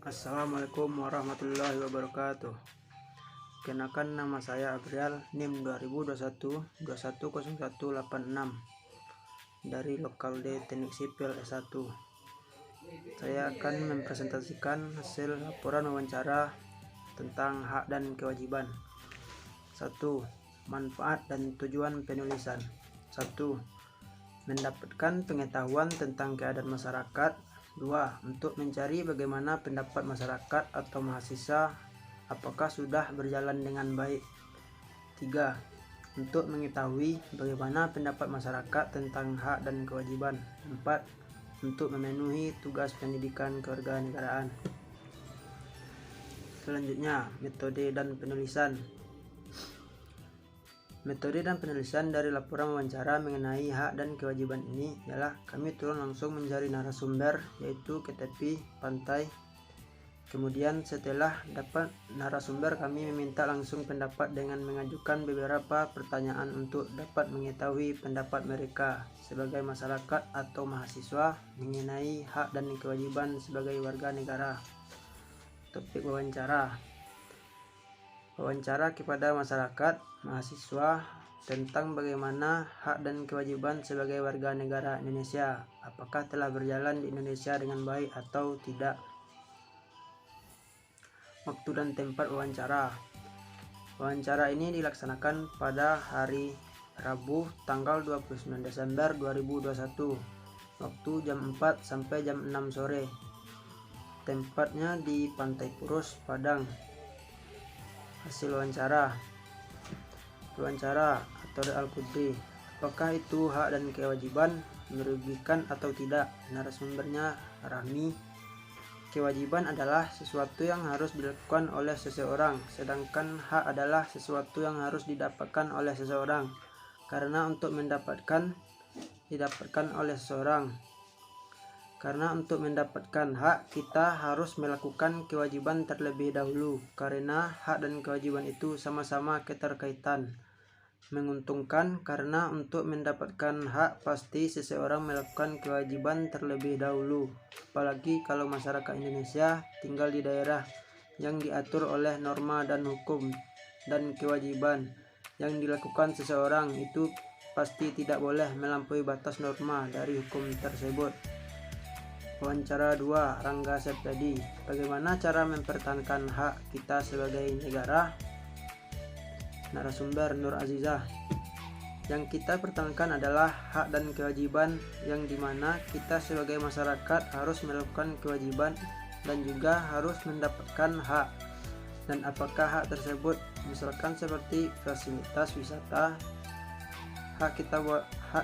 Assalamualaikum warahmatullahi wabarakatuh. Kenakan nama saya Abrial, NIM 2021 210186 dari Lokal D Teknik Sipil S1. Saya akan mempresentasikan hasil laporan wawancara tentang hak dan kewajiban. 1. Manfaat dan tujuan penulisan. 1. Mendapatkan pengetahuan tentang keadaan masyarakat. 2. Untuk mencari bagaimana pendapat masyarakat atau mahasiswa apakah sudah berjalan dengan baik. 3. Untuk mengetahui bagaimana pendapat masyarakat tentang hak dan kewajiban. 4. Untuk memenuhi tugas pendidikan kewarganegaraan. Selanjutnya, metode dan penulisan. Metode dan penulisan dari laporan wawancara mengenai hak dan kewajiban ini ialah kami turun langsung mencari narasumber, yaitu ke tepi pantai. Kemudian setelah dapat narasumber, kami meminta langsung pendapat dengan mengajukan beberapa pertanyaan untuk dapat mengetahui pendapat mereka sebagai masyarakat atau mahasiswa mengenai hak dan kewajiban sebagai warga negara. Topik wawancara. Wawancara kepada masyarakat, mahasiswa tentang bagaimana hak dan kewajiban sebagai warga negara Indonesia, apakah telah berjalan di Indonesia dengan baik atau tidak. Waktu dan tempat wawancara. Wawancara ini dilaksanakan pada hari Rabu tanggal 29 Desember 2021, waktu jam 4 sampai jam 6 sore. Tempatnya di Pantai Purus, Padang. Hasil wawancara atau Al-Qudri. Apakah itu hak dan kewajiban, merugikan atau tidak? Narasumbernya Rahmi. Kewajiban adalah sesuatu yang harus dilakukan oleh seseorang, sedangkan hak adalah sesuatu yang harus didapatkan oleh seseorang. Karena untuk mendapatkan hak, kita harus melakukan kewajiban terlebih dahulu, karena hak dan kewajiban itu sama-sama keterkaitan. Menguntungkan karena untuk mendapatkan hak pasti seseorang melakukan kewajiban terlebih dahulu, apalagi kalau masyarakat Indonesia tinggal di daerah yang diatur oleh norma dan hukum, dan kewajiban yang dilakukan seseorang itu pasti tidak boleh melampaui batas norma dari hukum tersebut. Wawancara 2, Rangga Septadi. Bagaimana cara mempertahankan hak kita sebagai negara? Narasumber Nur Azizah. Yang kita pertahankan adalah hak dan kewajiban, yang dimana kita sebagai masyarakat harus melakukan kewajiban dan juga harus mendapatkan hak. Dan apakah hak tersebut? Misalkan seperti fasilitas wisata, hak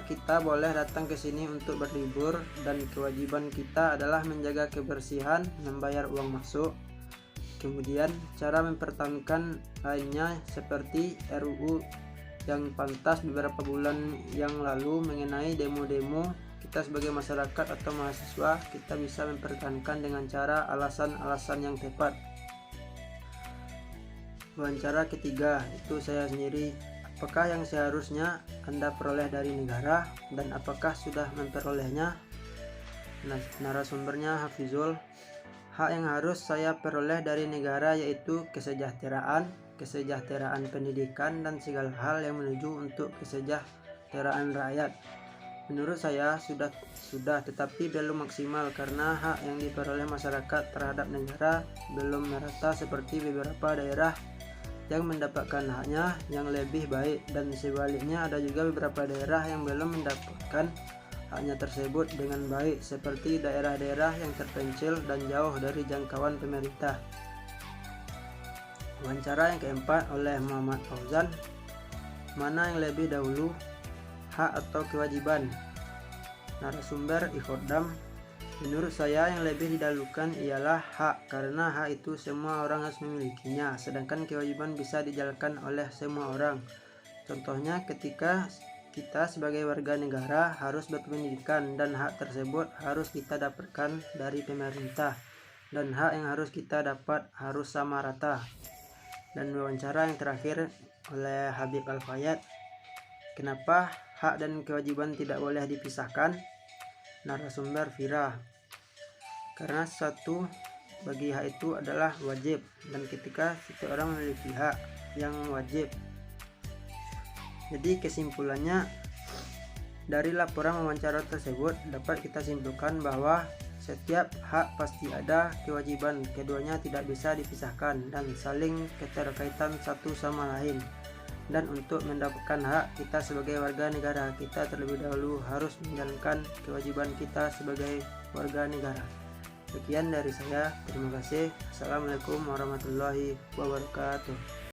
kita boleh datang ke sini untuk berlibur, dan kewajiban kita adalah menjaga kebersihan, membayar uang masuk. Kemudian cara mempertahankan lainnya seperti RUU yang pantas beberapa bulan yang lalu mengenai demo-demo. Kita sebagai masyarakat atau mahasiswa, kita bisa mempertahankan dengan cara alasan-alasan yang tepat. Wawancara ketiga, itu saya sendiri. Apakah yang seharusnya Anda peroleh dari negara dan apakah sudah memperolehnya? Narasumbernya Hafizul. Hak yang harus saya peroleh dari negara yaitu kesejahteraan pendidikan, dan segala hal yang menuju untuk kesejahteraan rakyat. Menurut saya sudah tetapi belum maksimal, karena hak yang diperoleh masyarakat terhadap negara belum merata seperti beberapa daerah yang mendapatkan haknya yang lebih baik, dan sebaliknya ada juga beberapa daerah yang belum mendapatkan haknya tersebut dengan baik, seperti daerah-daerah yang terpencil dan jauh dari jangkauan pemerintah. Wawancara yang keempat oleh Muhammad Fauzan. Mana yang lebih dahulu, hak atau kewajiban? Narasumber Ikhodam. Menurut saya yang lebih didahulukan ialah hak, karena hak itu semua orang harus memilikinya, sedangkan kewajiban bisa dijalankan oleh semua orang. Contohnya ketika kita sebagai warga negara harus berpendidikan, dan hak tersebut harus kita dapatkan dari pemerintah, dan hak yang harus kita dapat harus sama rata. Dan wawancara yang terakhir oleh Habib Al-Fayad. Kenapa hak dan kewajiban tidak boleh dipisahkan? Narasumber Vira. Karena bagi hak itu adalah wajib, dan ketika seseorang memiliki hak yang wajib. Jadi kesimpulannya, dari laporan wawancara tersebut dapat kita simpulkan bahwa setiap hak pasti ada kewajiban, keduanya tidak bisa dipisahkan dan saling keterkaitan satu sama lain. Dan untuk mendapatkan hak kita sebagai warga negara, kita terlebih dahulu harus menjalankan kewajiban kita sebagai warga negara. Sekian dari saya, terima kasih. Assalamualaikum warahmatullahi wabarakatuh.